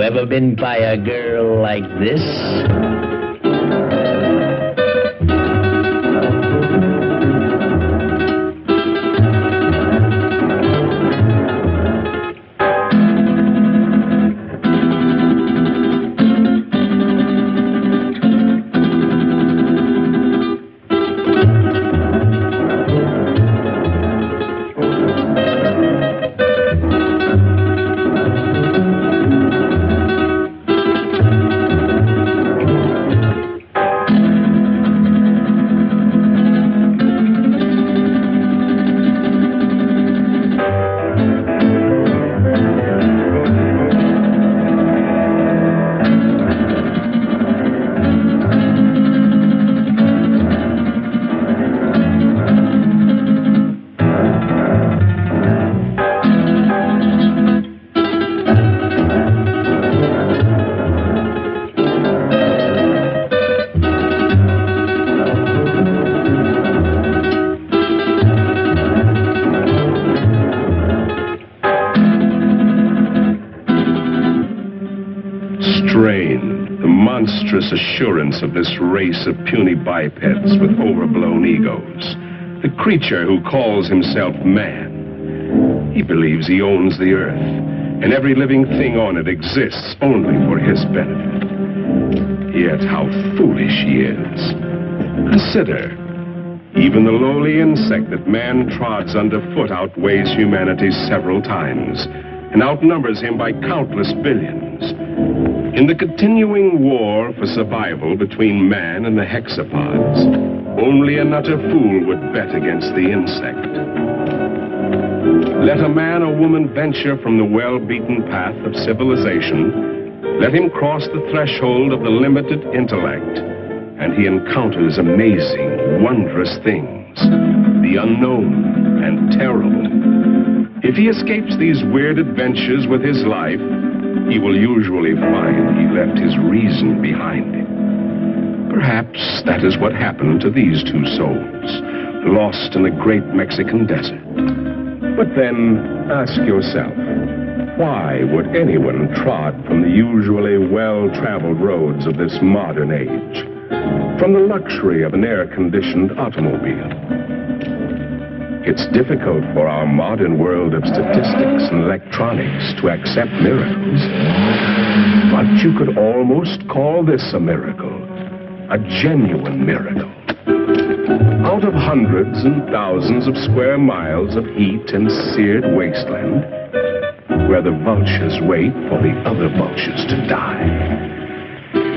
You ever been by a girl like this? Strain, the monstrous assurance of this race of puny bipeds with overblown egos. The creature who calls himself man. He believes he owns the earth, and every living thing on it exists only for his benefit. Yet how foolish he is. Consider, even the lowly insect that man trods underfoot outweighs humanity several times, and outnumbers him by countless billions. In the continuing war for survival between man and the hexapods, only an utter fool would bet against the insect. Let a man or woman venture from the well-beaten path of civilization, let him cross the threshold of the limited intellect, and he encounters amazing, wondrous things, the unknown and terrible. If he escapes these weird adventures with his life, he will usually find he left his reason behind him. Perhaps that is what happened to these two souls, lost in the great Mexican desert. But then, ask yourself, why would anyone trod from the usually well-traveled roads of this modern age, from the luxury of an air-conditioned automobile? It's difficult for our modern world of statistics and electronics to accept miracles. But you could almost call this a miracle, a genuine miracle. Out of hundreds and thousands of square miles of heat and seared wasteland, where the vultures wait for the other vultures to die,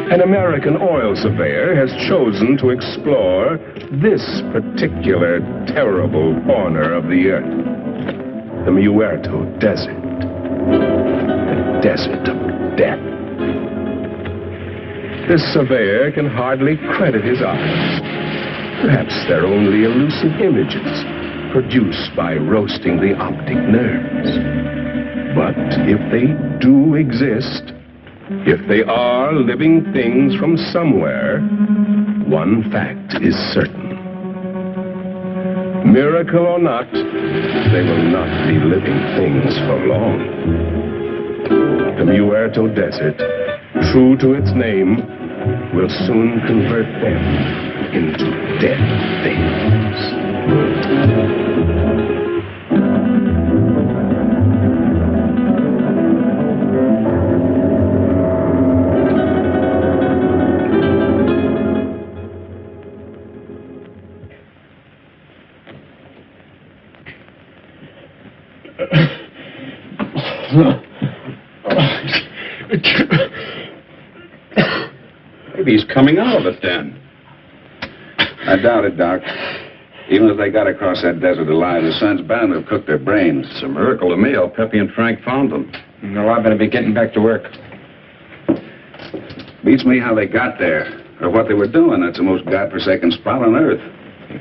an American oil surveyor has chosen to explore this particular terrible corner of the earth, the Muerto Desert, the desert of death. This surveyor can hardly credit his eyes. Perhaps they're only elusive images produced by roasting the optic nerves. But if they do exist, if they are living things from somewhere, one fact is certain. Miracle or not, they will not be living things for long. The Muerto Desert, true to its name, will soon convert them into dead things. Maybe he's coming out of it then. I doubt it, Doc. Even if they got across that desert alive, the sun's bound to have cooked their brains. It's a miracle to me how Pepe and Frank found them. No, I better be getting back to work. Beats me how they got there, or what they were doing. That's the most godforsaken spot on Earth.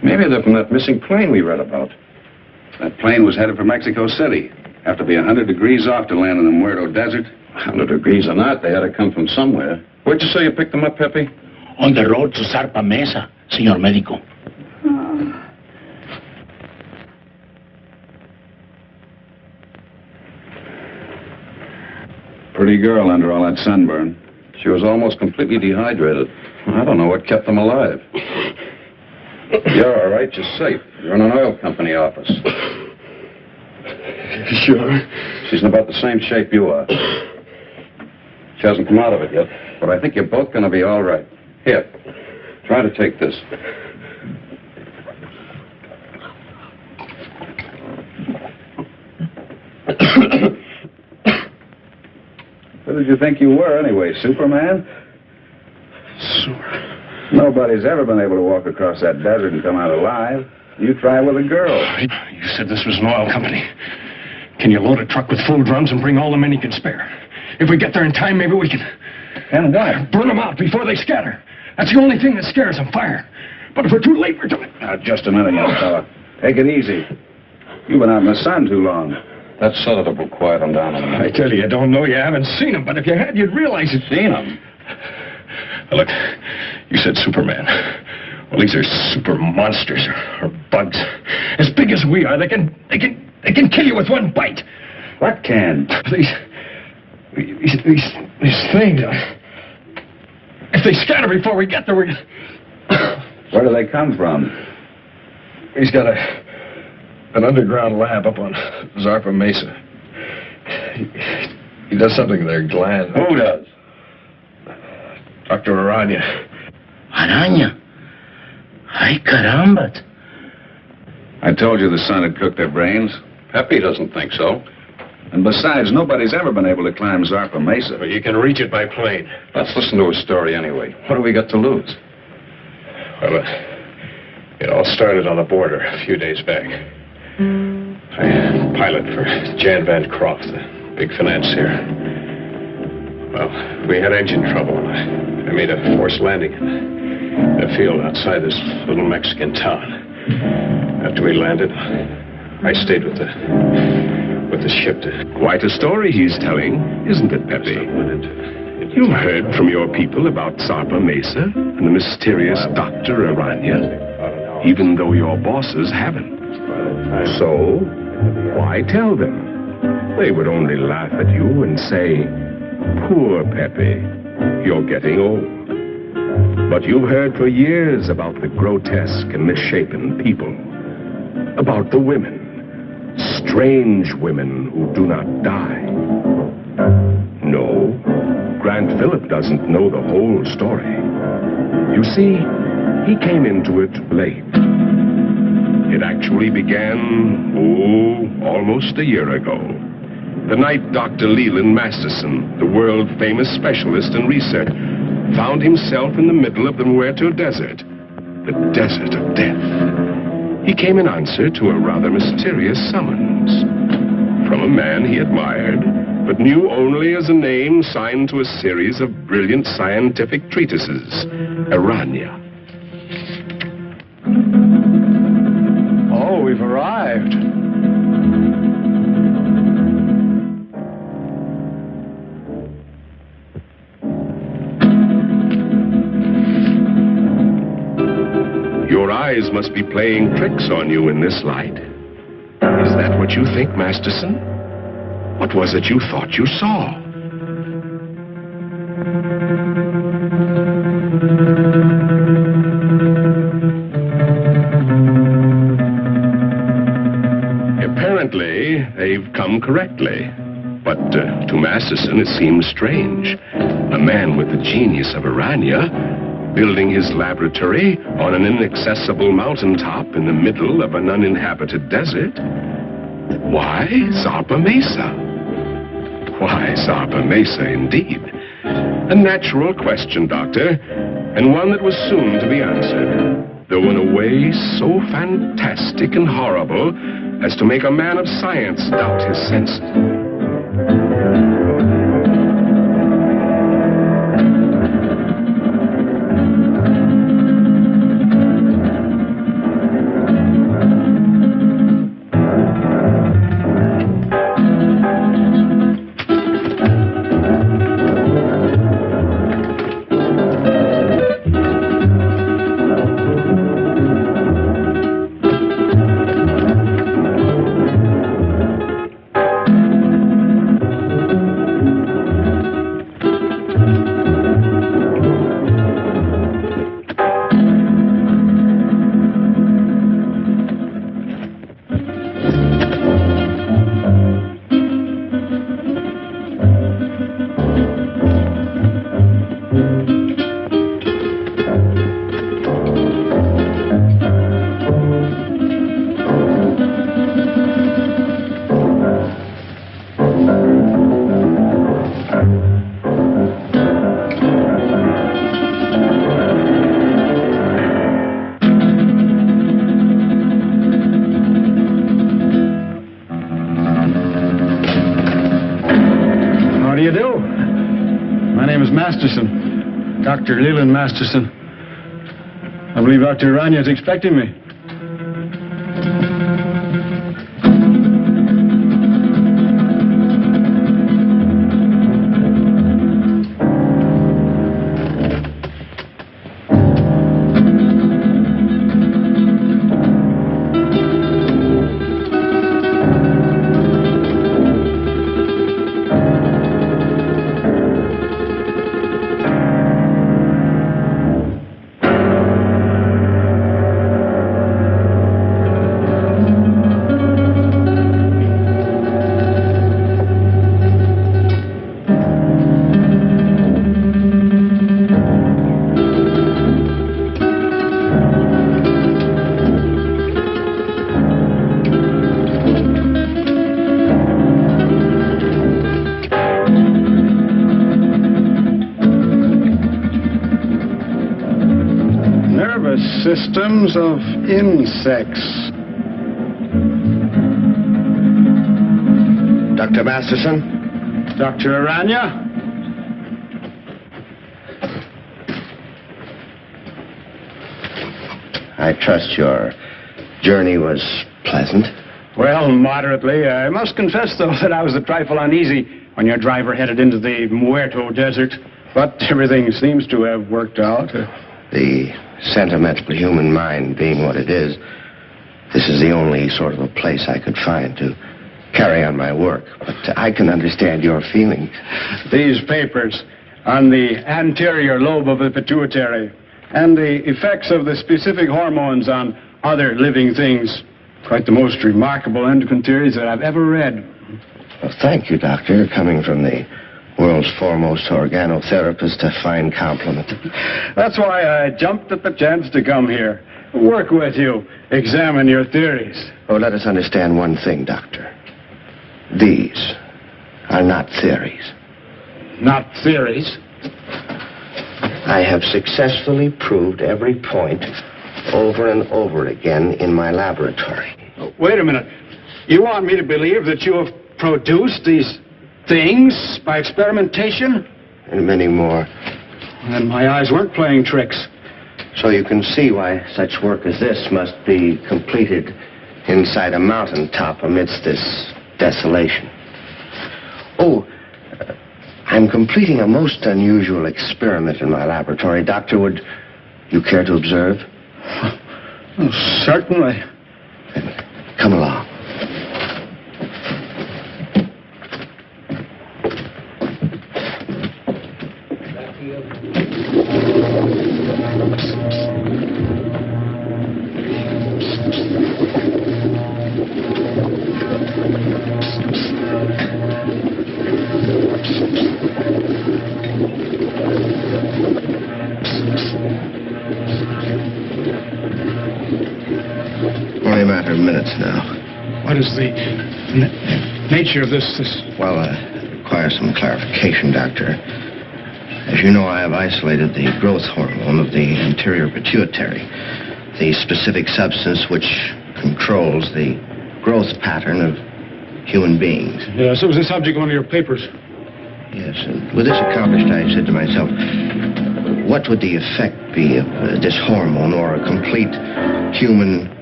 Maybe they're from that missing plane we read about. That plane was headed for Mexico City. Have to be 100 degrees off to land in the Muerto Desert. 100 degrees or not, they had to come from somewhere. Where'd you say you picked them up, Pepe? On the road to Zarpa Mesa, señor médico. Pretty girl under all that sunburn. She was almost completely dehydrated. I don't know what kept them alive. You're all right. You're safe. You're in an oil company office. Sure. She's in about the same shape you are. She hasn't come out of it yet, but I think you're both going to be all right. Here, try to take this. Who did you think you were, anyway, Superman? Nobody's ever been able to walk across that desert and come out alive. You try with a girl. You said this was an oil company. Can you load a truck with full drums and bring all the men you can spare? If we get there in time, maybe we can... And what? Burn them out before they scatter. That's the only thing that scares them, fire. But if we're too late, we're too late. Now, just a minute, young fella. Take it easy. You've been out in the sun too long. That sedative will quiet them down a minute. I tell you don't know. You haven't seen them, but if you had, you'd realize it. Seen them? Look, you said Superman. Well, these are super monsters or bugs. As big as we are, they can kill you with one bite. What can? These things. If they scatter before we get there, we... Where do they come from? He's got an underground lab up on Zarpa Mesa. He does something there, Glenn. Who does? Dr. Aranya. Araña. Ay, caramba. I told you the sun had cooked their brains. Pepe doesn't think so. And besides, nobody's ever been able to climb Zarpa Mesa. But you can reach it by plane. Let's listen to his story anyway. What do we got to lose? Well, it all started on the border a few days back. I pilot for Jan Van Croft, the big financier. Well, we had engine trouble, and I made a forced landing in a field outside this little Mexican town. After we landed, I stayed with the ship to... Quite a story he's telling, isn't it, Pepe? You've heard from your people about Zarpa Mesa and the mysterious Dr. Aranya, even though your bosses haven't. So, why tell them? They would only laugh at you and say, "Poor Pepe, you're getting old." But you've heard for years about the grotesque and misshapen people, about the women, strange women who do not die. No, Grant Phillip doesn't know the whole story. You see, he came into it late. It actually began, almost a year ago. The night Dr. Leland Masterson, the world-famous specialist in research, found himself in the middle of the Muerto Desert, the desert of death. He came in answer to a rather mysterious summons from a man he admired, but knew only as a name signed to a series of brilliant scientific treatises, Aranya. Oh, we've arrived. Your eyes must be playing tricks on you in this light. Is that what you think, Masterson? What was it you thought you saw? Apparently, they've come correctly. But to Masterson, it seems strange. A man with the genius of Aranya building his laboratory on an inaccessible mountaintop in the middle of an uninhabited desert. Why Zarpa Mesa? Why Zarpa Mesa, indeed? A natural question, Doctor, and one that was soon to be answered, though in a way so fantastic and horrible as to make a man of science doubt his senses. do you do? My name is Masterson, Dr. Leland Masterson. I believe Dr. Aranya is expecting me. Systems of insects. Dr. Masterson? Dr. Aranya? I trust your journey was pleasant. Well, moderately. I must confess, though, that I was a trifle uneasy when your driver headed into the Muerto Desert. But everything seems to have worked out. The sentimental human mind being what it is, this is the only sort of a place I could find to carry on my work. But I can understand your feelings. These papers on the anterior lobe of the pituitary and the effects of the specific hormones on other living things, quite the most remarkable endocrine theories that I've ever read. Well, thank you, Doctor. Coming from the world's foremost organotherapist, a fine compliment. That's why I jumped at the chance to come here. Work with you. Examine your theories. Oh, let us understand one thing, Doctor. These are not theories. Not theories? I have successfully proved every point over and over again in my laboratory. Wait a minute. You want me to believe that you have produced these things by experimentation? And many more. And my eyes weren't playing tricks. So you can see why such work as this must be completed inside a mountaintop amidst this desolation. Oh, I'm completing a most unusual experiment in my laboratory. Doctor, would you care to observe? Oh, certainly. Then come along. Only a matter of minutes now. What is the nature of this? Well, it requires some clarification, Doctor. As you know, I have isolated the growth hormone of the anterior pituitary, the specific substance which controls the growth pattern of human beings. Yes, it was the subject of one of your papers. Yes, and with this accomplished, I said to myself, what would the effect be of this hormone or a complete human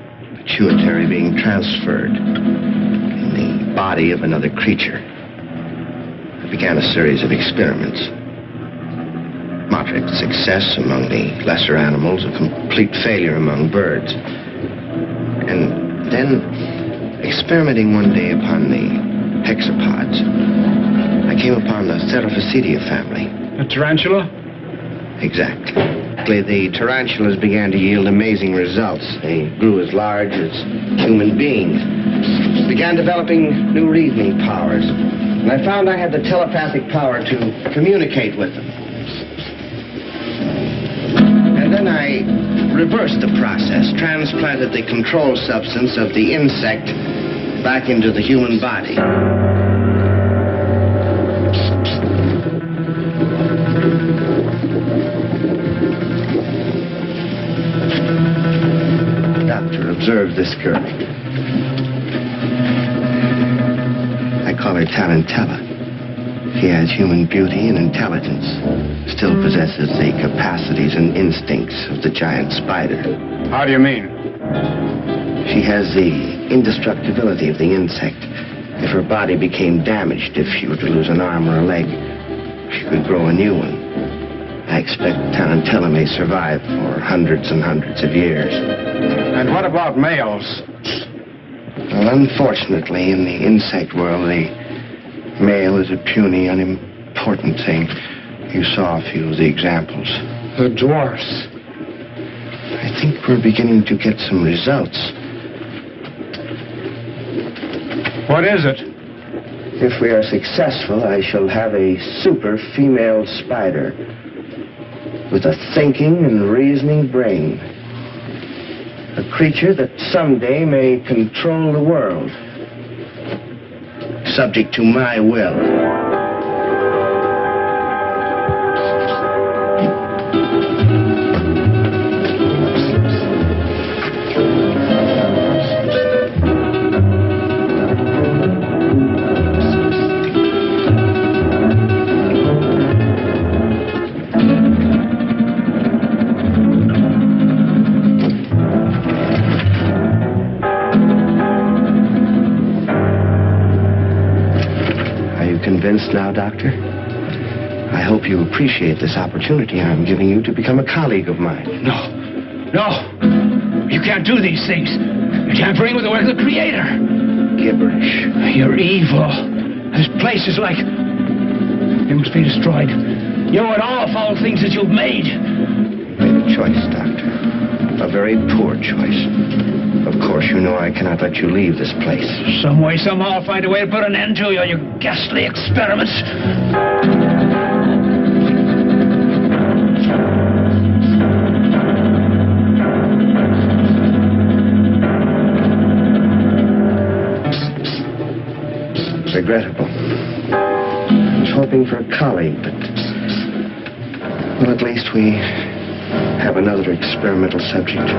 pituitary being transferred in the body of another creature? I began a series of experiments. Moderate success among the lesser animals, a complete failure among birds. And then, experimenting one day upon the hexapods, I came upon the Theraphosidia family. A tarantula? Exactly. The tarantulas began to yield amazing results. They grew as large as human beings, began developing new reasoning powers, and I found I had the telepathic power to communicate with them. And then I reversed the process, transplanted the control substance of the insect back into the human body. Doctor, observe this girl. I call her Tarantella. He has human beauty and intelligence, still possesses the capacities and instincts of the giant spider. How do you mean? She has the indestructibility of the insect. If her body became damaged, if she were to lose an arm or a leg, she could grow a new one. I expect Tarantella may survive for hundreds and hundreds of years. And what about males? Well, unfortunately, in the insect world, the male is a puny, unimportant thing. You saw a few of the examples. The dwarfs. I think we're beginning to get some results. What is it? If we are successful, I shall have a super female spider with a thinking and reasoning brain. A creature that someday may control the world, subject to my will. Convinced now, Doctor? I hope you appreciate this opportunity I'm giving you to become a colleague of mine. No. You can't do these things. You're tampering with the work of the Creator. Gibberish. You're evil. This place is like... It must be destroyed. You and all foul things that you've made. You made a choice, Doctor. A very poor choice. Of course, you know I cannot let you leave this place. Some way, somehow, I'll find a way to put an end to your ghastly experiments. Regrettable. I was hoping for a colleague, but... Well, at least we have another experimental subject.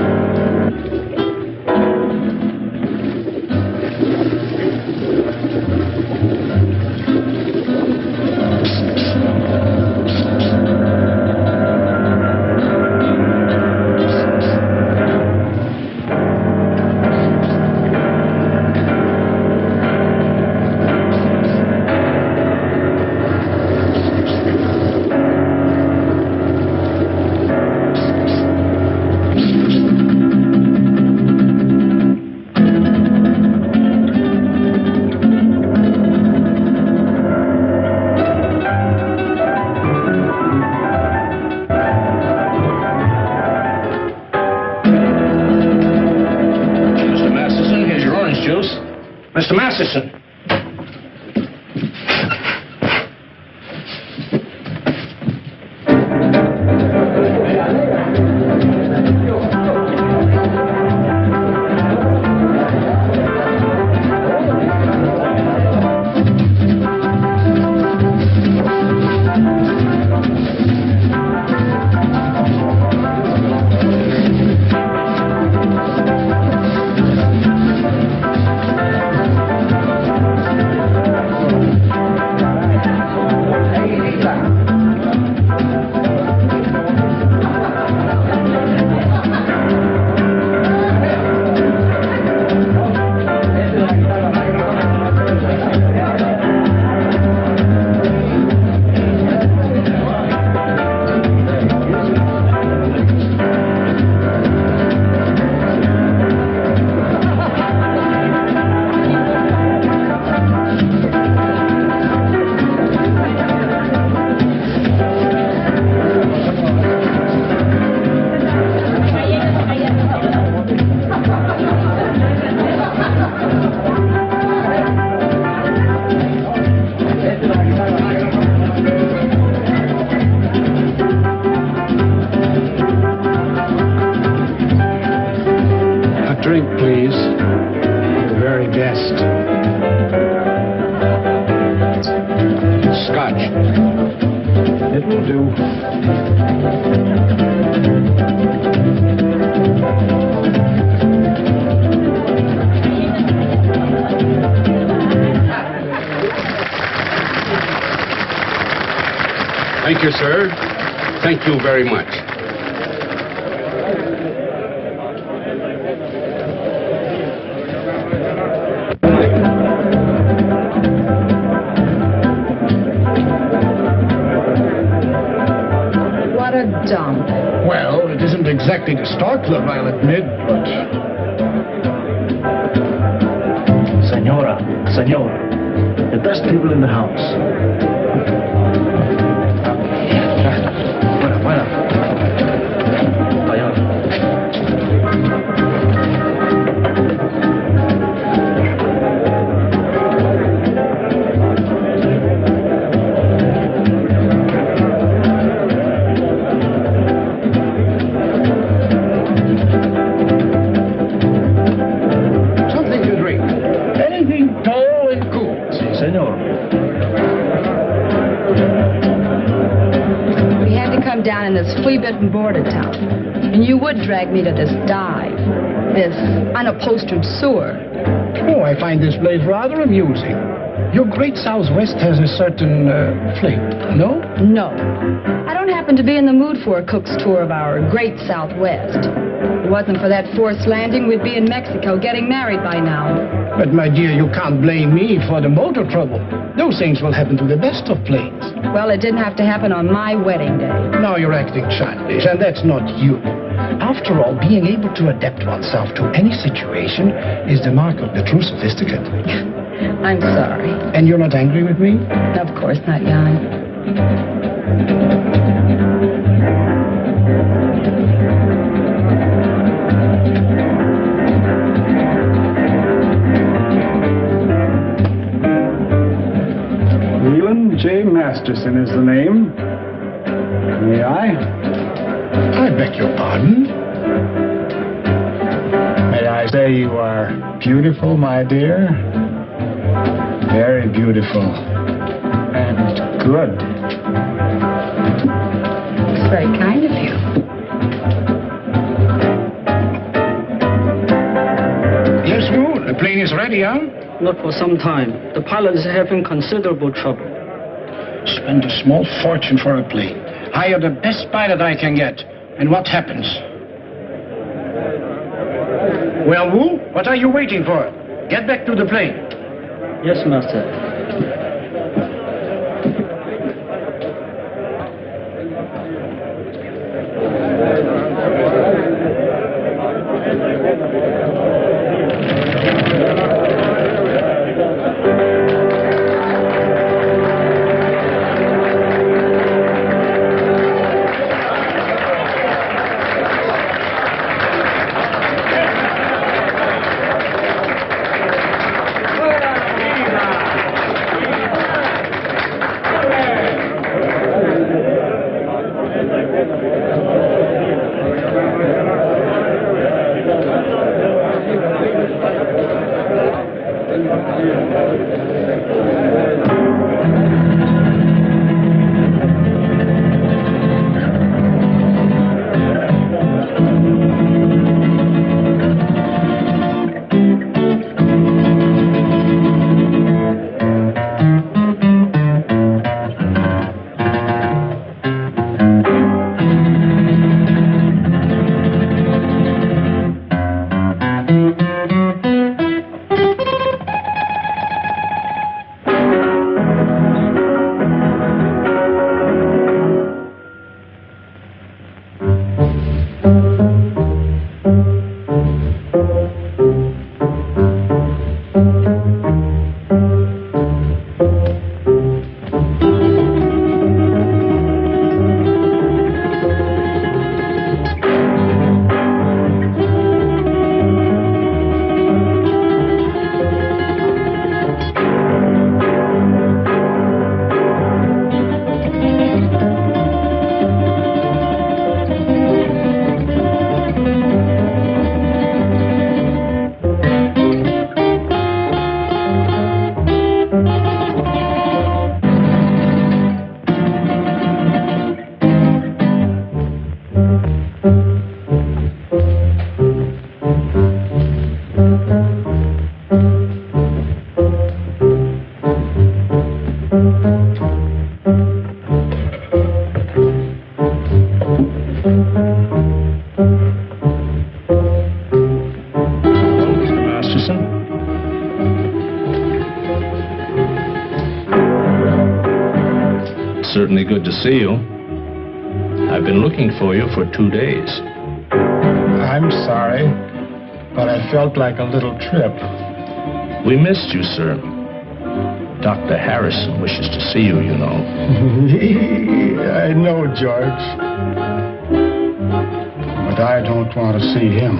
Mr. Masterson. Drink, please. The very best. Scotch. It will do. Thank you, sir. Thank you very much. What a dump. Well, it isn't exactly the Star Club, I'll admit, but... Senora, the best people in the house. Bueno. Vaya. Something to drink. Anything tall and cool. Si, senor. We had to come down in this flea-bitten border town. And you would drag me to this dive. This unupholstered sewer. Oh, I find this place rather amusing. Your great Southwest has a certain flavor, no? No. I don't happen to be in the mood for a cook's tour of our great Southwest. If it wasn't for that forced landing, we'd be in Mexico getting married by now. But, my dear, you can't blame me for the motor trouble. Those things will happen to the best of planes. Well, it didn't have to happen on my wedding day. Now you're acting childish, and that's not you. After all, being able to adapt oneself to any situation is the mark of the true sophisticate. I'm sorry. And you're not angry with me? Of course not, Jan. Leland J. Masterson is the name. May I? I beg your pardon? May I say you are beautiful, my dear? Very beautiful. And good. It's very kind of you. Yes, Moon. The plane is ready, huh? Not for some time. The pilot is having considerable trouble. Spend a small fortune for a plane. Hire the best pilot I can get. And what happens? Well, Wu, what are you waiting for? Get back to the plane. Yes, master. certainly good to see you. I've been looking for you for 2 days. I'm sorry, but I felt like a little trip. We missed you, sir. Dr. Harrison wishes to see you, you know. I know, George. But I don't want to see him.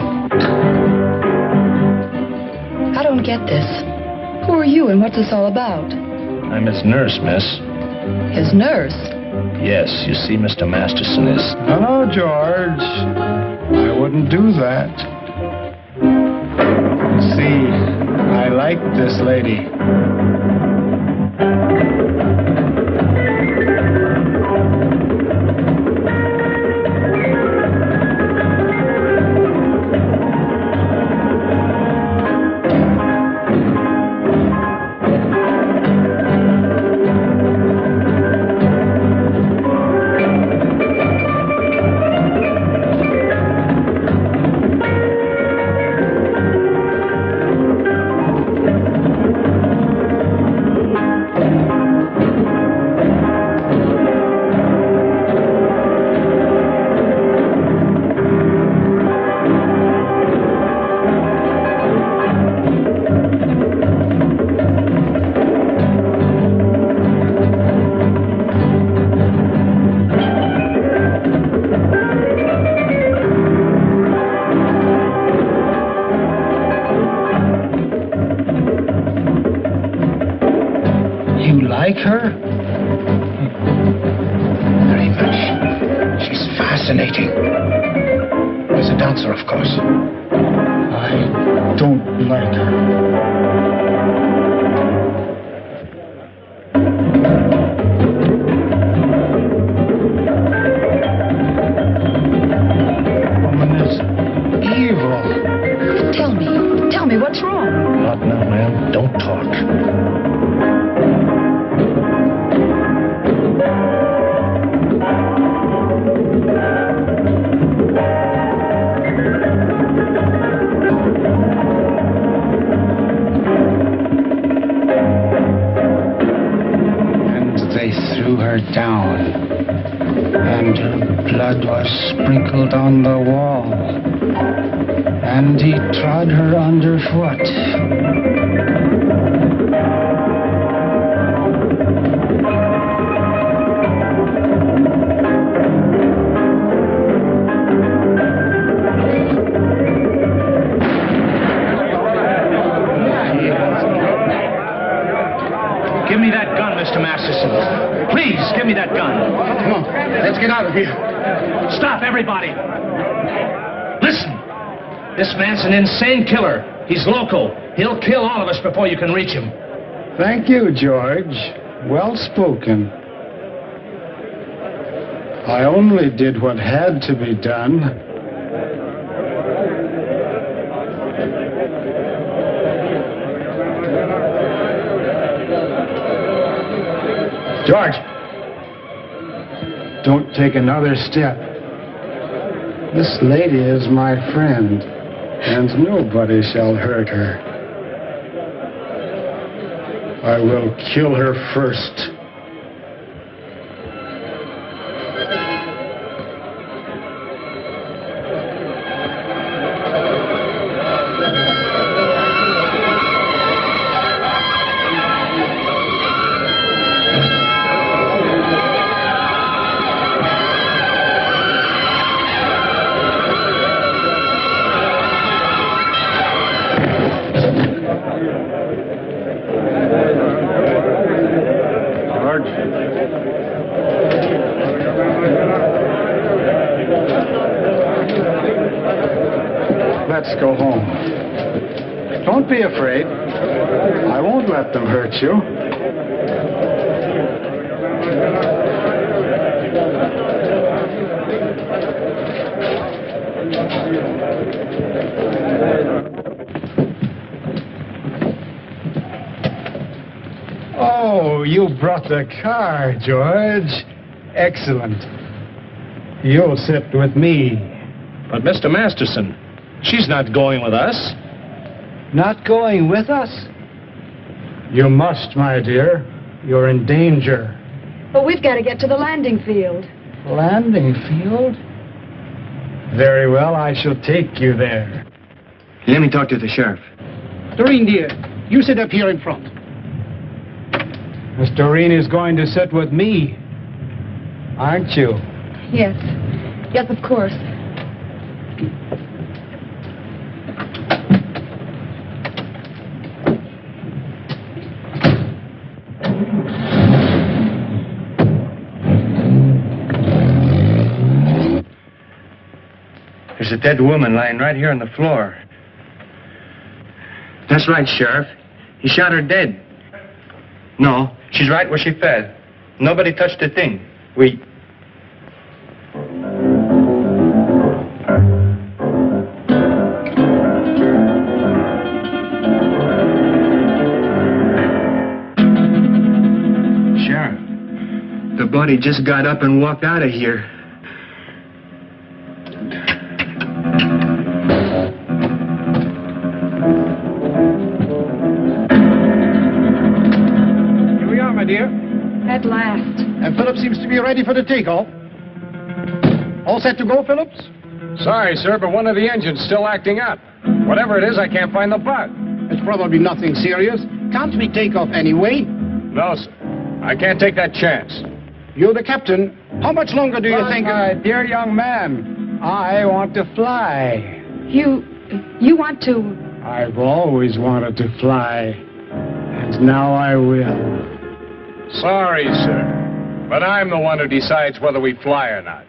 I don't get this. Who are you and what's this all about? I'm his nurse, miss. His nurse? Yes, you see, Mr. Masterson is... No, George. I wouldn't do that. See, I like this lady. Like her? Very much. She's fascinating. As a dancer, of course. I don't like her. Woman is evil. Tell me what's wrong? Not now, ma'am. Don't talk. Down, and her blood was sprinkled on the wall, and he trod her underfoot. Give me that gun, Mr. Masterson. Please, give me that gun. Come on, let's get out of here. Stop, everybody. Listen. This man's an insane killer. He's local. He'll kill all of us before you can reach him. Thank you, George. Well spoken. I only did what had to be done. George, don't take another step. This lady is my friend, and nobody shall hurt her. I will kill her first. Let's go home. Don't be afraid. I won't let them hurt you. Oh, you brought the car, George. Excellent. You'll sit with me. But, Mr. Masterson, she's not going with us. Not going with us? You must, my dear. You're in danger. But we've got to get to the landing field. Landing field? Very well, I shall take you there. Let me talk to the sheriff. Doreen, dear, you sit up here in front. Miss Doreen is going to sit with me, aren't you? Yes. Yes, of course. There's a dead woman lying right here on the floor. That's right, Sheriff. He shot her dead. No, she's right where she fell. Nobody touched a thing. We... Sheriff, the body just got up and walked out of here. Dear. At last. And Phillips seems to be ready for the takeoff. All set to go, Phillips? Sorry, sir, but one of the engines still acting up. Whatever it is, I can't find the bug. It's probably nothing serious. Can't we take off anyway? No, sir. I can't take that chance. You're the captain. How much longer do you think... my dear young man, I want to fly. You want to... I've always wanted to fly. And now I will. Sorry, sir, but I'm the one who decides whether we fly or not.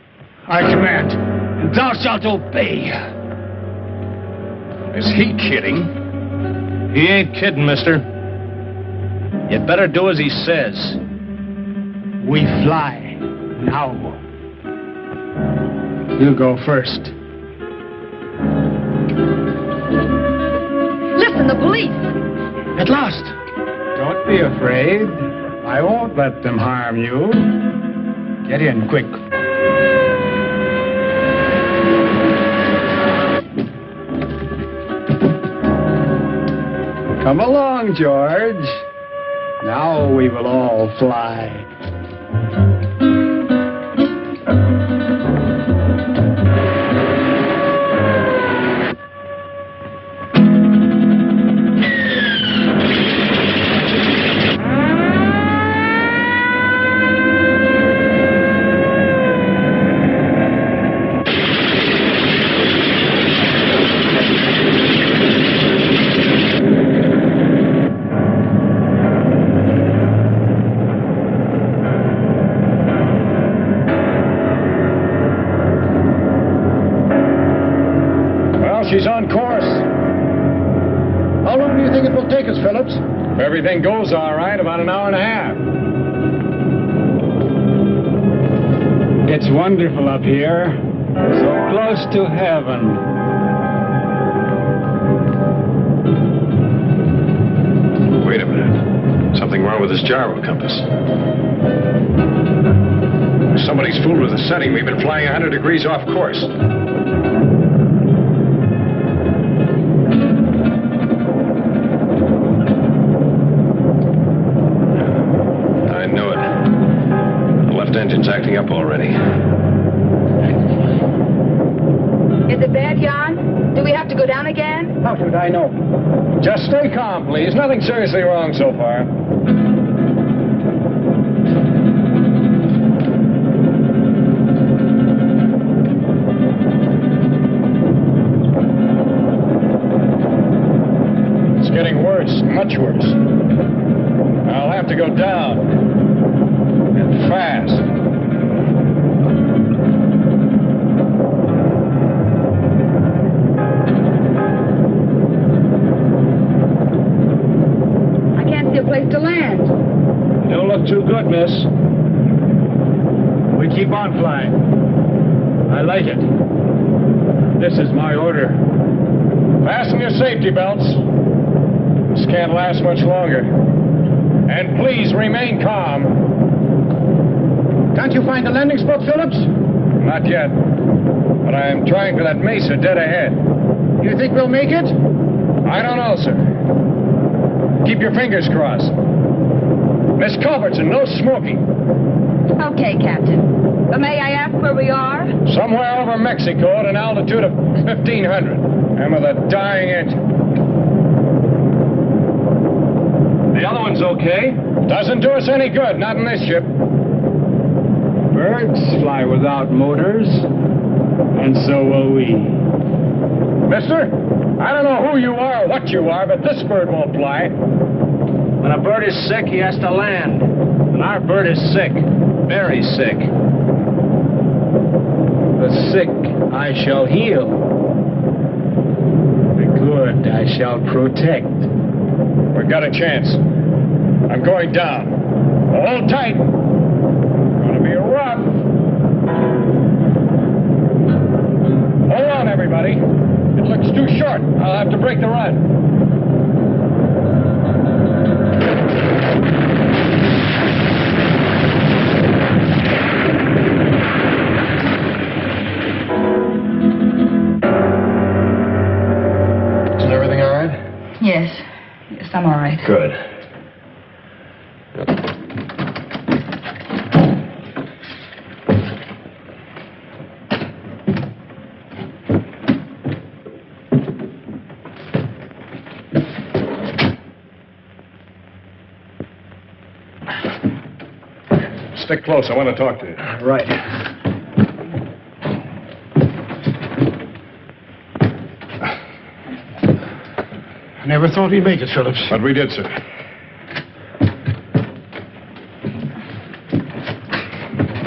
I command, and thou shalt obey. Is he kidding? He ain't kidding, mister. You'd better do as he says. We fly now. You go first. Listen, the police! At last. Don't be afraid. I won't let them harm you. Get in, quick. Come along, George. Now we will all fly. She's on course. How long do you think it will take us, Phillips? If everything goes all right, about an hour and a half. It's wonderful up here. So close to heaven. Wait a minute. Something wrong with this gyro compass. Somebody's fooled with the setting. We've been flying 100 degrees off course. Engine's acting up already. Is it bad, Jan? Do we have to go down again? How should I know? Just stay calm, please. Nothing seriously wrong so far. It's getting worse, much worse. I'll have to go down. And fast. I can't see a place to land. You don't look too good, miss. We keep on flying. I like it. This is my order. Fasten your safety belts. This can't last much longer. And please remain calm. Can't you find a landing spot, Phillips? Not yet. But I am trying for that Mesa dead ahead. You think we'll make it? I don't know, sir. Keep your fingers crossed. Miss Culbertson, no smoking. Okay, Captain. But may I ask where we are? Somewhere over Mexico at an altitude of 1,500. And with a dying engine. The other one's okay. Doesn't do us any good, not in this ship. Birds fly without motors, and so will we. Mister, I don't know who you are or what you are, but this bird won't fly. When a bird is sick, he has to land. And our bird is sick. Very sick. The sick I shall heal. The good I shall protect. We've got a chance. I'm going down. Hold tight. Gonna be rough. Hold on, everybody. It looks too short. I'll have to break the run. Isn't everything all right? Yes. Yes, I'm all right. Good. Stick close. I want to talk to you. Right. I never thought we'd make it, Phillips. But we did, sir.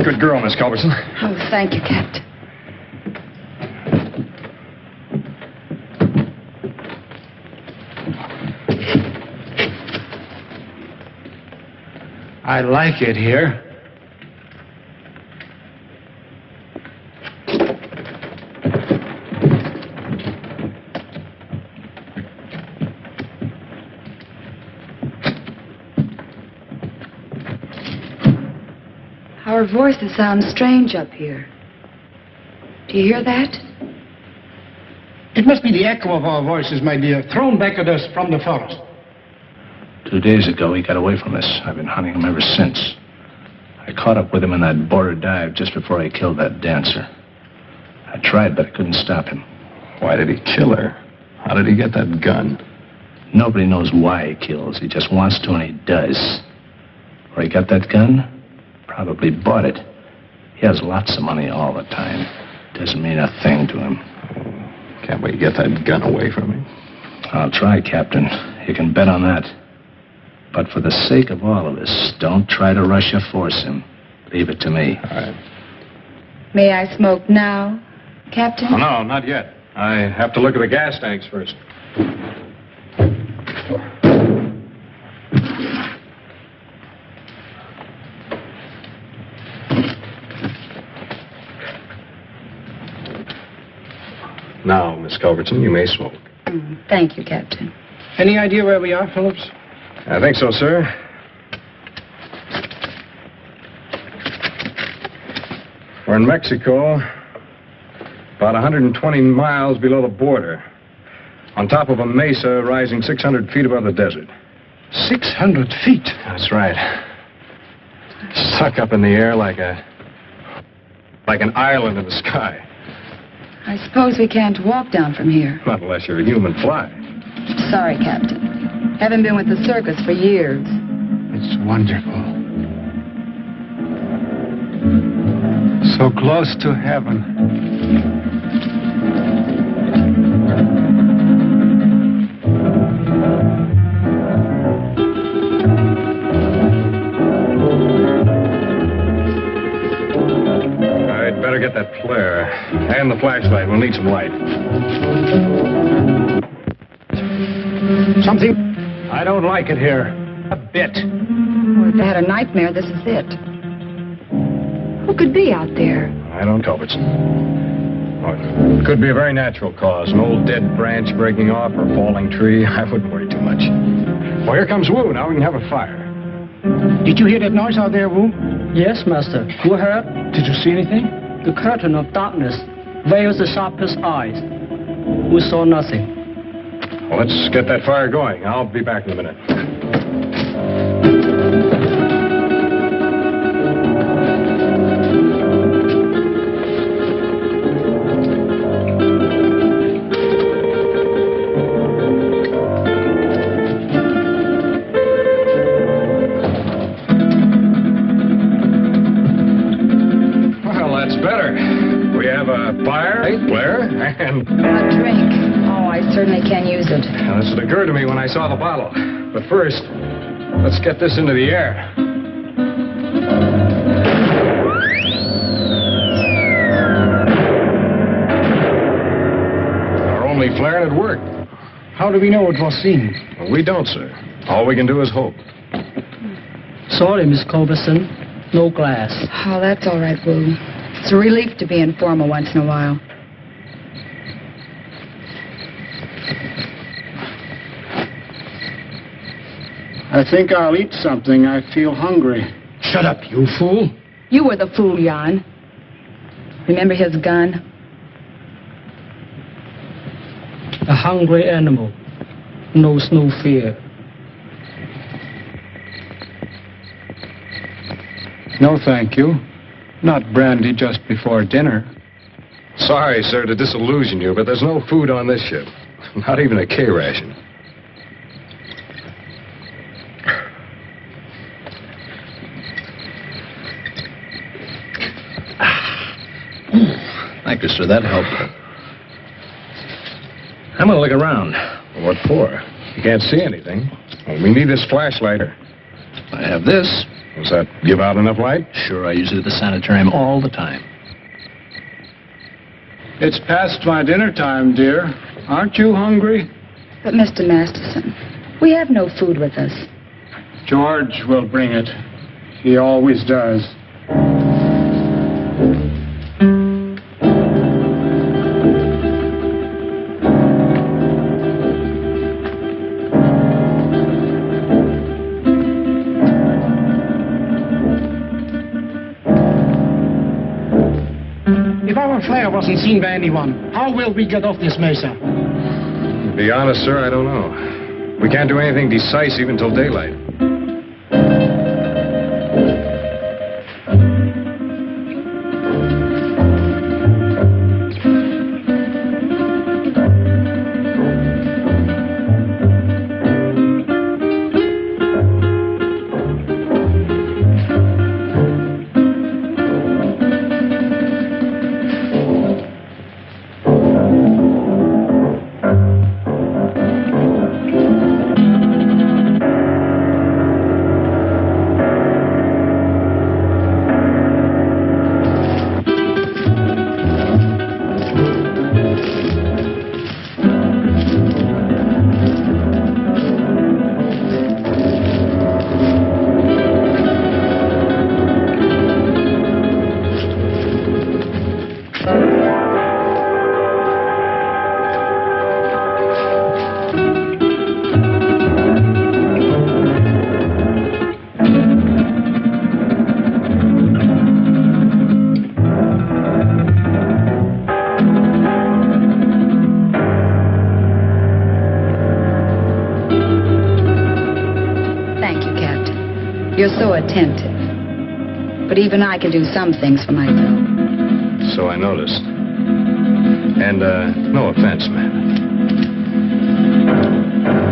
Good girl, Miss Culbertson. Oh, thank you, Captain. I like it here. Our voices sound strange up here. Do you hear that? It must be the echo of our voices, my dear, thrown back at us from the forest. 2 days ago, he got away from us. I've been hunting him ever since. I caught up with him in that border dive just before I killed that dancer. I tried, but I couldn't stop him. Why did he kill her? How did he get that gun? Nobody knows why he kills. He just wants to, and he does. Where he got that gun? Probably bought it. He has lots of money all the time. Doesn't mean a thing to him. Can't we get that gun away from him? I'll try, Captain. You can bet on that. But for the sake of all of us, don't try to rush or force him. Leave it to me. All right. May I smoke now, Captain? Oh, no, not yet. I have to look at the gas tanks first. Now, Miss Culbertson, you may smoke. Thank you, Captain. Any idea where we are, Phillips? I think so, sir. We're in Mexico, about 120 miles below the border, on top of a mesa rising 600 feet above the desert. 600 feet? That's right. Stuck up in the air like an island in the sky. I suppose we can't walk down from here. Not unless you're a human fly. Sorry, Captain. Haven't been with the circus for years. It's wonderful. So close to heaven. I'd better get that flare. And the flashlight. We'll need some light. Something? I don't like it here. A bit. Well, if they had a nightmare, this is it. Who could be out there? I don't, Culbertson. Oh, it could be a very natural cause. An old dead branch breaking off or a falling tree. I wouldn't worry too much. Well, here comes Wu. Now we can have a fire. Did you hear that noise out there, Wu? Yes, Master. You heard? Did you see anything? The curtain of darkness veils the sharpest eyes. We saw nothing. Well, let's get that fire going. I'll be back in a minute. light, Blair, and... A drink. Oh, I certainly can use it. Now, this had occurred to me when I saw the bottle. But first, let's get this into the air. Our only flare and it worked. How do we know it was seen? Well, we don't, sir. All we can do is hope. Sorry, Miss Culberson. No glass. Oh, that's all right, Wu. It's a relief to be informal once in a while. I think I'll eat something. I feel hungry. Shut up, you fool. You were the fool, Jan. Remember his gun? A hungry animal knows no fear. No, thank you. Not brandy just before dinner. Sorry, sir, to disillusion you, but there's no food on this ship. Not even a K ration. Thank you, sir. That helped. I'm gonna look around. What for? You can't see anything. Well, we need this flashlight. I have this. Does that give out enough light? Sure, I use it at the sanitarium all the time. It's past my dinner time, dear. Aren't you hungry? But, Mr. Masterson, we have no food with us. George will bring it. He always does. If our flare wasn't seen by anyone, how will we get off this mesa? To be honest, sir, I don't know. We can't do anything decisive until daylight. You're so attentive. But even I can do some things for myself. So I noticed. And, no offense, ma'am.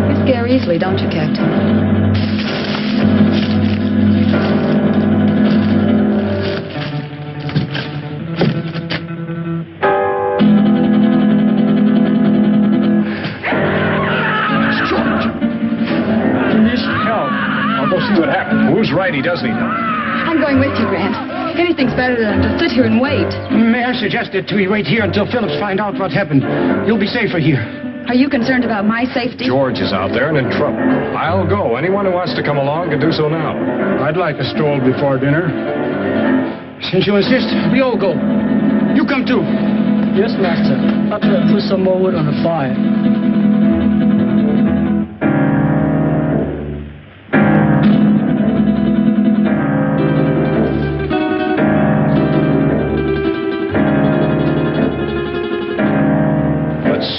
You scare easily, don't you, Captain? See what happened. Who's right? He doesn't know. I'm going with you, Grant. Anything's better than to sit here and wait. May I suggest that we wait here until Phillips find out what happened? You'll be safer here. Are you concerned about my safety? George is out there and in trouble. I'll go. Anyone who wants to come along can do so now. I'd like a stroll before dinner. Since you insist, we all go. You come too. Yes, Master. But put some more wood on the fire.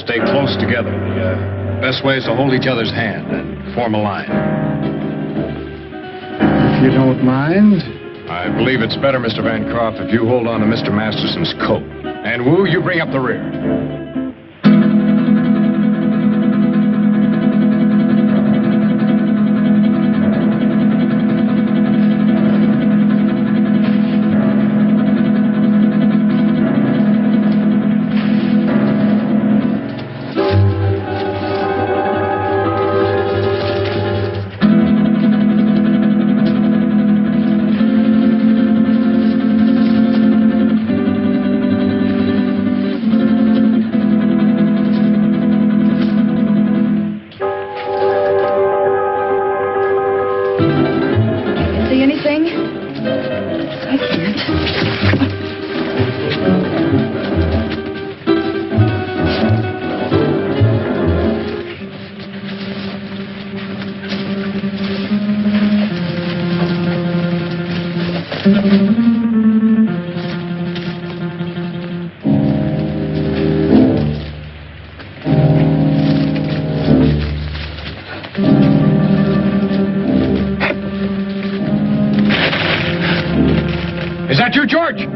Stay close together. The best way is to hold each other's hand and form a line. If you don't mind. I believe it's better, Mr. Bancroft, if you hold on to Mr. Masterson's coat. And Wu, you bring up the rear. Is that you, George?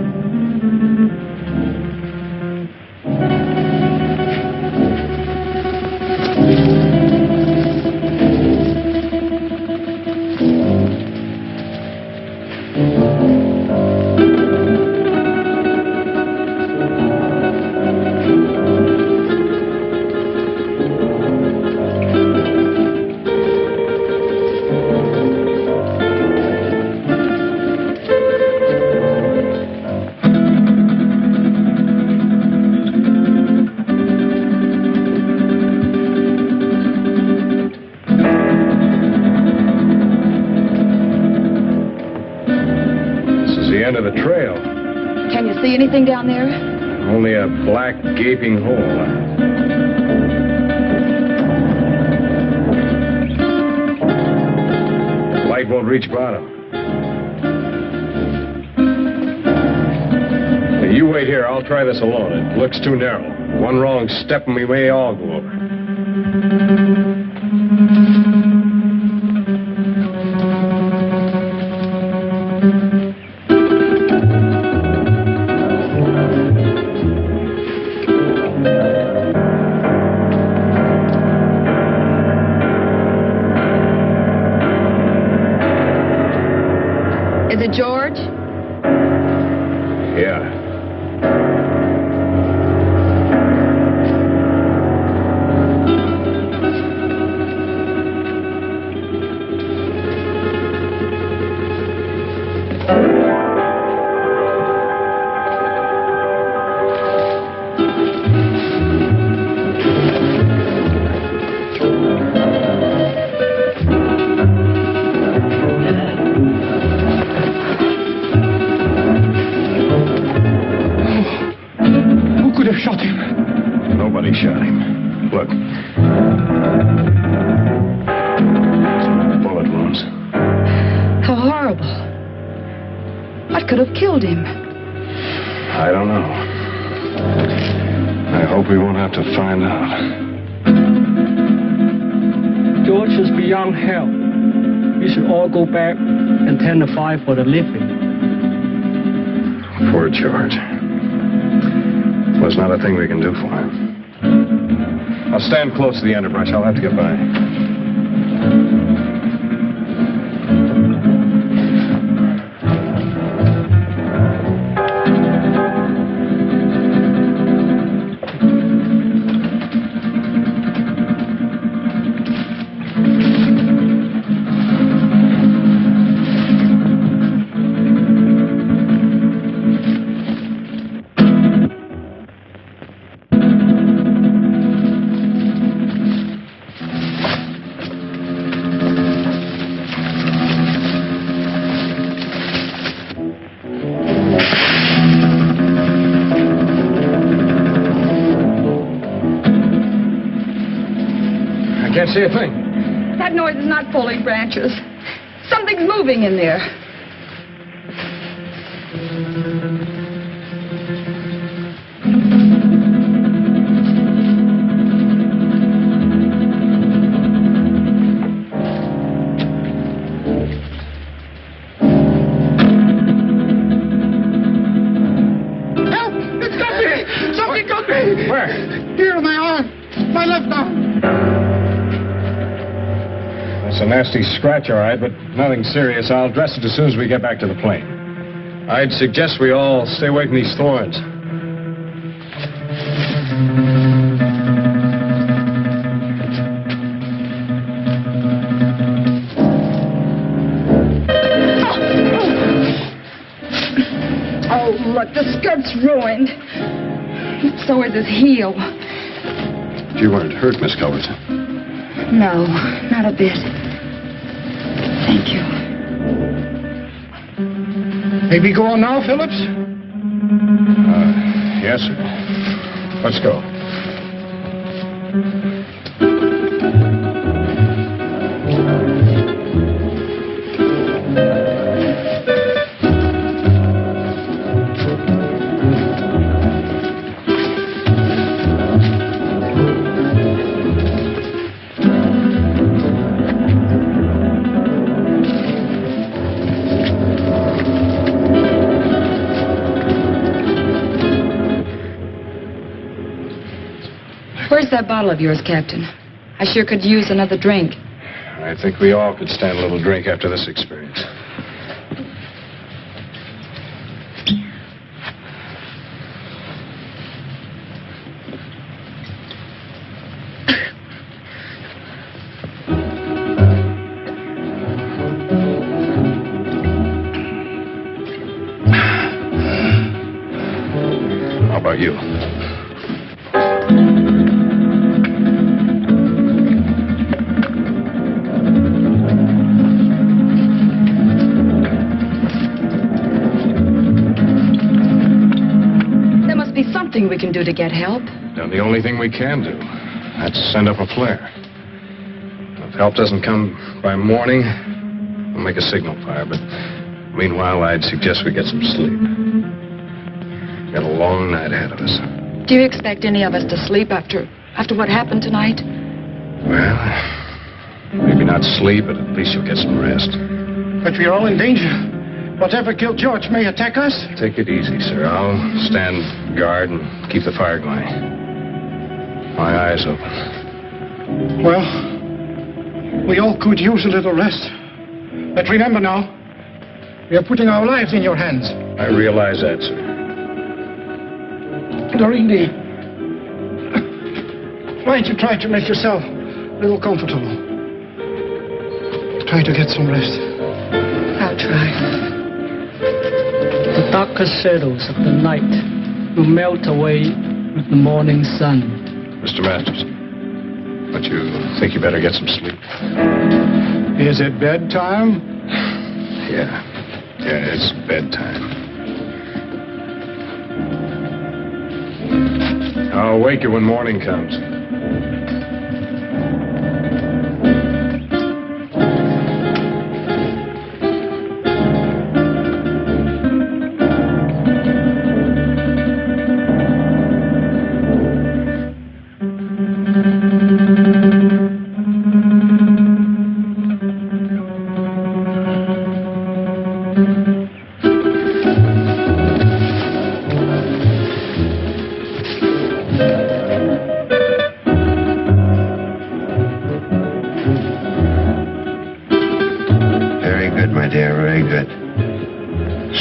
End of the trail. Can you see anything down there? Only a black, gaping hole. Light won't reach bottom. Hey, you wait here. I'll try this alone. It looks too narrow. One wrong step and we may all go over. Is it George? Yeah. Shot him. Nobody shot him. Look. Bullet wounds. How horrible. What could have killed him? I don't know. I hope we won't have to find out. George is beyond help. We should all go back and tend the fire for the living. Poor George. There's not a thing we can do for him. I'll stand close to the underbrush. I'll have to get by. Can't see a thing. That noise is not falling branches. Something's moving in there. Help! It's got me! Something got me! Where? Here in my arm. My left arm. It's a nasty scratch, all right, but nothing serious. I'll dress it as soon as we get back to the plane. I'd suggest we all stay away from these thorns. Oh, look, the skirt's ruined. So is his heel. You weren't hurt, Miss Culbertson. No, not a bit. Thank you. May we go on now, Phillips? Yes, sir. Let's go. Where's that bottle of yours, Captain? I sure could use another drink. I think we all could stand a little drink after this experience. How about you? There must be something we can do to get help. Done the only thing we can do. That's send up a flare. If help doesn't come by morning, we'll make a signal fire. But meanwhile, I'd suggest we get some sleep. Got a long night ahead of us. Do you expect any of us to sleep after what happened tonight? Well, maybe not sleep, but at least you'll get some rest. But we're all in danger. Whatever killed George may attack us. Take it easy, sir. I'll stand guard and keep the fire going. My eyes open. Well, we all could use a little rest. But remember now, we are putting our lives in your hands. I realize that, sir. Doreen, why don't you try to make yourself a little comfortable? Try to get some rest. I'll try. The darker shadows of the night will melt away with the morning sun. Mr. Masters, don't you think you better get some sleep? Is it bedtime? Yeah, it's bedtime. I'll wake you when morning comes.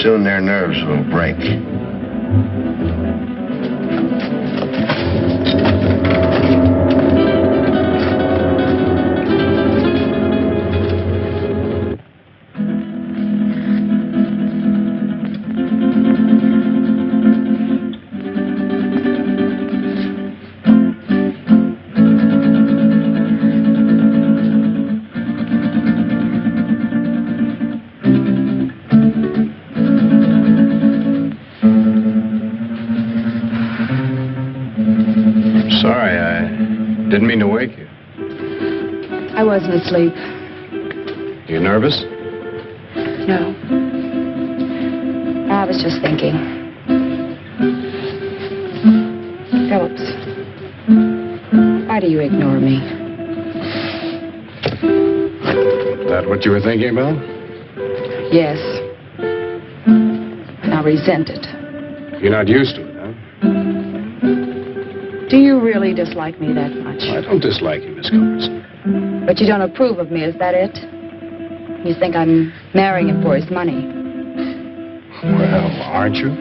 Soon their nerves will break. Sorry, I didn't mean to wake you. I wasn't asleep. You nervous? No. I was just thinking. Phillips, why do you ignore me? Is that what you were thinking about? Yes. And I resent it. You're not used to it, huh? Do you really dislike me that much? I don't dislike you, Miss Culbertson. But you don't approve of me, is that it? You think I'm marrying him for his money? Well, aren't you?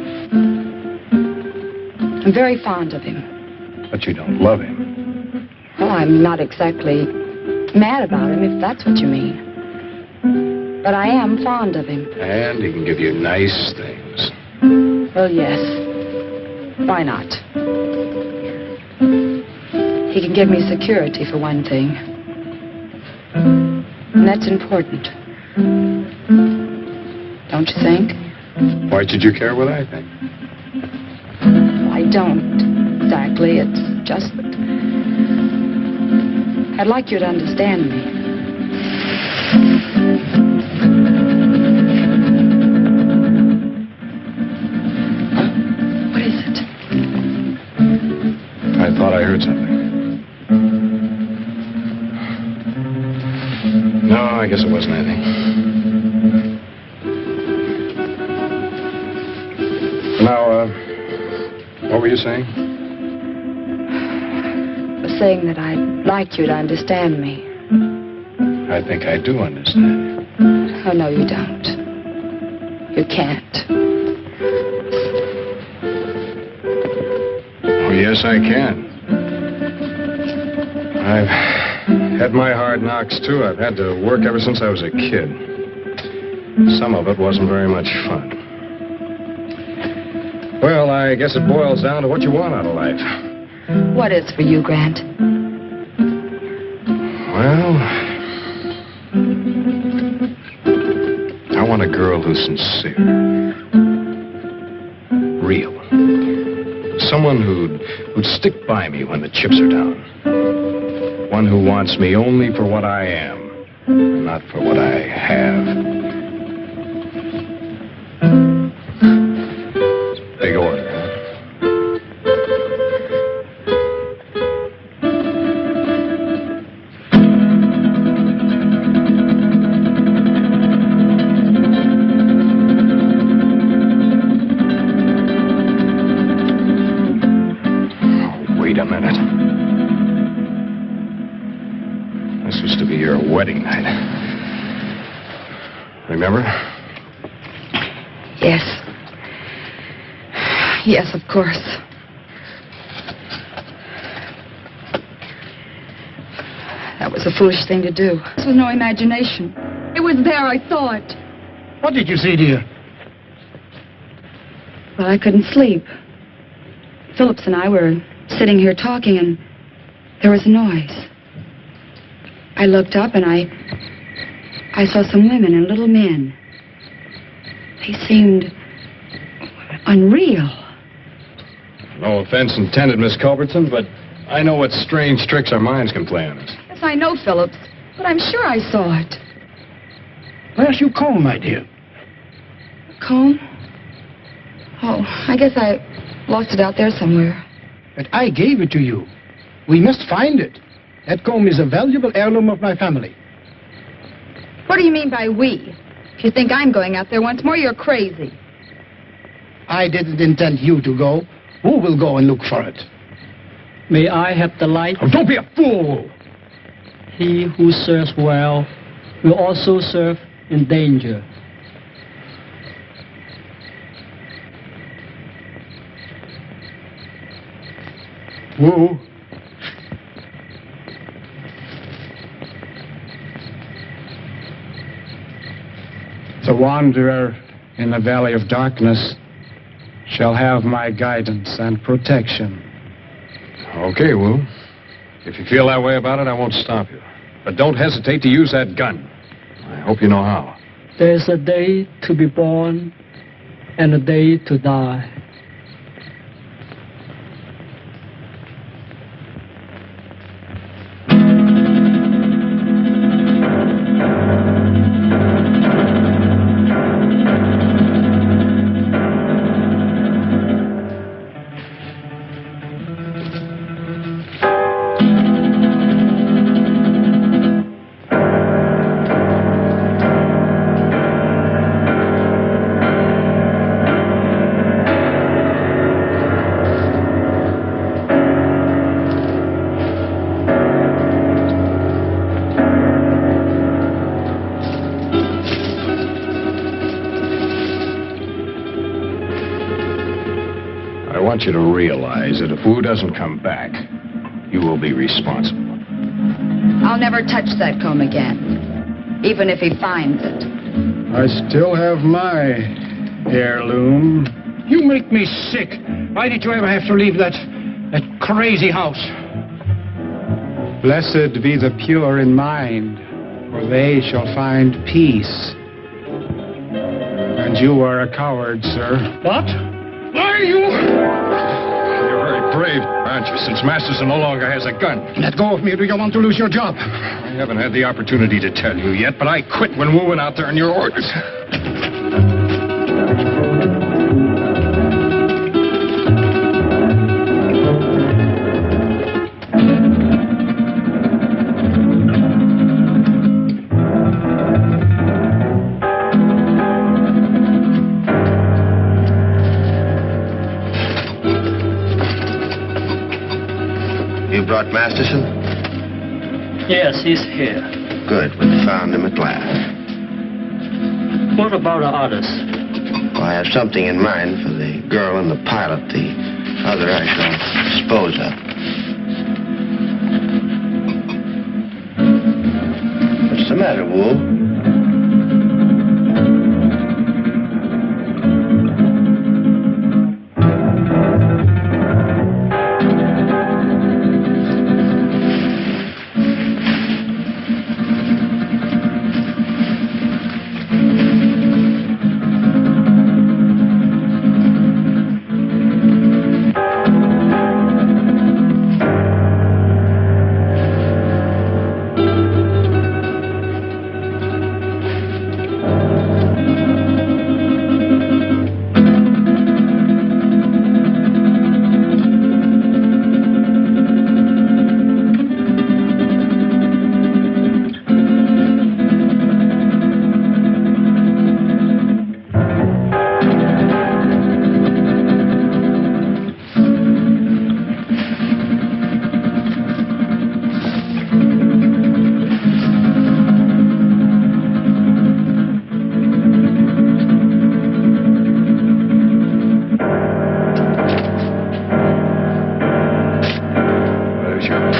I'm very fond of him. But you don't love him. Well, I'm not exactly mad about him, if that's what you mean. But I am fond of him. And he can give you nice things. Well, yes. Why not? He can give me security, for one thing. And that's important. Don't you think? Why should you care what I think? I don't, exactly. It's just that I'd like you to understand me. What is it? I thought I heard something. No, I guess it wasn't anything. Now, what were you saying? The saying that I'd like you to understand me. I think I do understand. Oh, no, you don't. You can't. Oh, yes, I can. I've had my hard knocks, too. I've had to work ever since I was a kid. Some of it wasn't very much fun. Well, I guess it boils down to what you want out of life. What is for you, Grant? Well, I want a girl who's sincere. Real. Someone who'd stick by me when the chips are down. One who wants me only for what I am, not for what I have. Big order. Wait a minute. This was to be your wedding night. Remember? Yes. Yes, of course. That was a foolish thing to do. This was no imagination. It was there, I saw it. What did you see, dear? Well, I couldn't sleep. Phillips and I were sitting here talking, and there was a noise. I looked up, and I saw some women and little men. They seemed unreal. No offense intended, Miss Culbertson, but I know what strange tricks our minds can play on us. Yes, I know, Phillips, but I'm sure I saw it. Where's your comb, my dear? Comb? Oh, I guess I lost it out there somewhere. But I gave it to you. We must find it. That comb is a valuable heirloom of my family. What do you mean by we? If you think I'm going out there once more, you're crazy. I didn't intend you to go. Who will go and look for it? May I have the light? Oh, don't be a fool! He who serves well will also serve in danger. Woo. The wanderer in the valley of darkness shall have my guidance and protection. Okay, Wu. If you feel that way about it, I won't stop you. But don't hesitate to use that gun. I hope you know how. There's a day to be born and a day to die. I want you to realize that if Wu doesn't come back, you will be responsible. I'll never touch that comb again, even if he finds it. I still have my heirloom. You make me sick. Why did you ever have to leave that crazy house? Blessed be the pure in mind, for they shall find peace. And you are a coward, sir. What? Why are you? You're very brave, aren't you, since Masterson no longer has a gun? Let go of me. Do you want to lose your job? I haven't had the opportunity to tell you yet, but I quit when Wu went out there on your orders. brought Masterson? Yes, he's here. Good, we found him at last. What about the others? Well, I have something in mind for the girl and the pilot. The other I shall dispose of. What's the matter, Wool?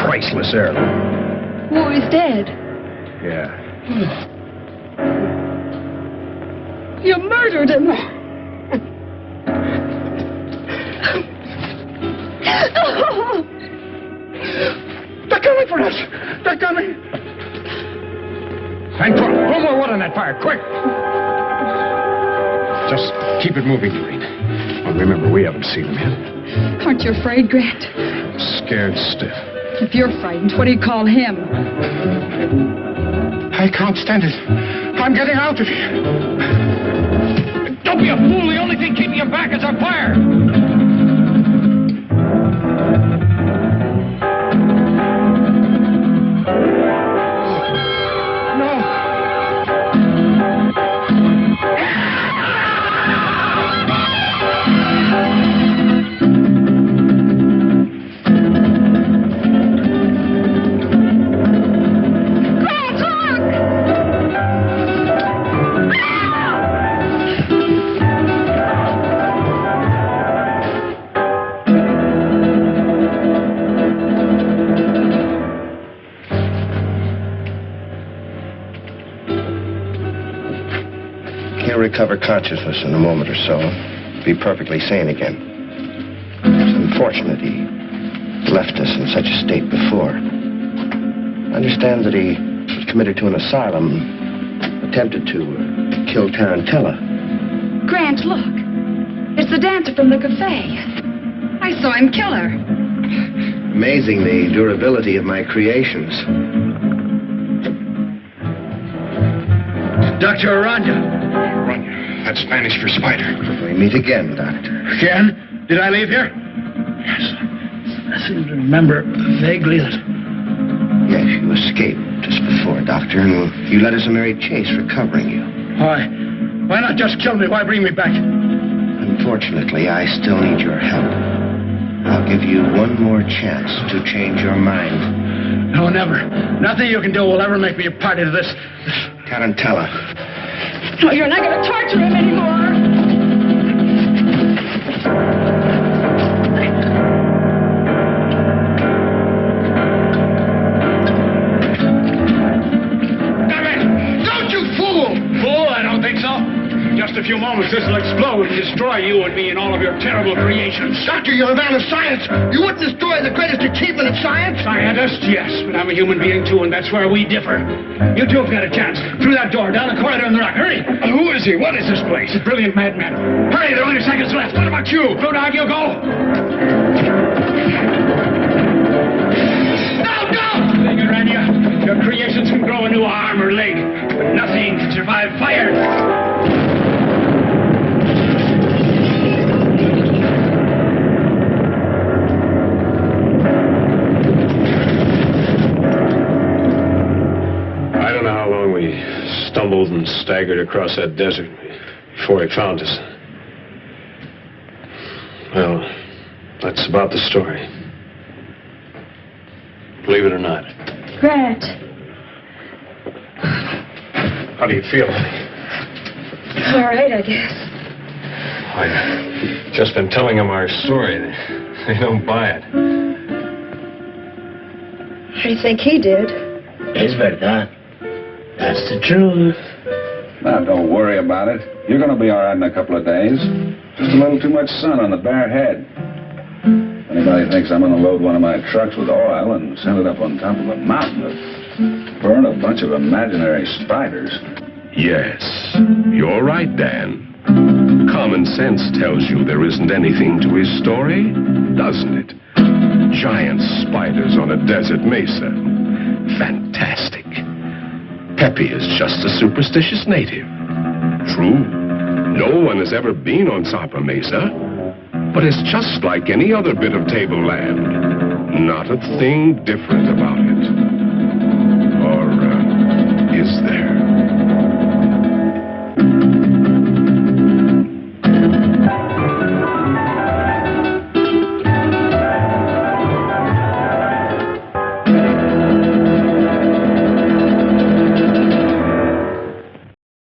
Priceless heirloom. War is dead. Yeah. You murdered him. They're coming for us! They're coming! And throw more wood on that fire, quick! Just keep it moving, Doreen. Well, remember, we haven't seen him yet. Aren't you afraid, Grant? Scared stiff. If you're frightened, what do you call him? I can't stand it. I'm getting out of here. Don't be a fool. The only thing keeping you back is our fire. Recover consciousness in a moment or so. Be perfectly sane again. It's unfortunate he left us in such a state before. I understand that he was committed to an asylum, attempted to kill Tarantella. Grant, look. It's the dancer from the cafe. I saw him kill her. Amazing the durability of my creations. Dr. Aranya. That's Spanish for spider. We meet again, Doctor. Again? Did I leave here? Yes. I seem to remember vaguely that... Yes, you escaped just before, Doctor, and you led us a merry chase recovering you. Why? Why not just kill me? Why bring me back? Unfortunately, I still need your help. I'll give you one more chance to change your mind. No, never. Nothing you can do will ever make me a party to this. Tarantella. No, you're not going to torture him anymore. Damn it! Don't you fool! Fool? I don't think so. Just a few moments, this will explode and destroy you and me and all of your terrible creations. Doctor, you're a man of science. You wouldn't destroy the greatest achievement of science? Scientist, yes, but I'm a human being too, and that's where we differ. You two have got a chance. Through that door, down the corridor in the rock. Hurry! Who is he? What is this place? He's a brilliant madman. Hurry, there are only seconds left. What about you? Through dog, you go. No! Take it, Rania. Your creations can grow a new arm or leg, but nothing can survive fire. Stumbled and staggered across that desert before he found us. Well, that's about the story. believe it or not. Grant. How do you feel? All right, I guess. I've just been telling them our story. They don't buy it. How do you think he did? Es verdad. That's the truth. Now, don't worry about it. You're going to be all right in a couple of days. Just a little too much sun on the bare head. If anybody thinks I'm going to load one of my trucks with oil and send it up on top of a mountain to burn a bunch of imaginary spiders. Yes, you're right, Dan. Common sense tells you there isn't anything to his story, doesn't it? Giant spiders on a desert mesa. Fantastic. Pepe is just a superstitious native. True, no one has ever been on Sapa Mesa, but it's just like any other bit of tableland. Not a thing different about it.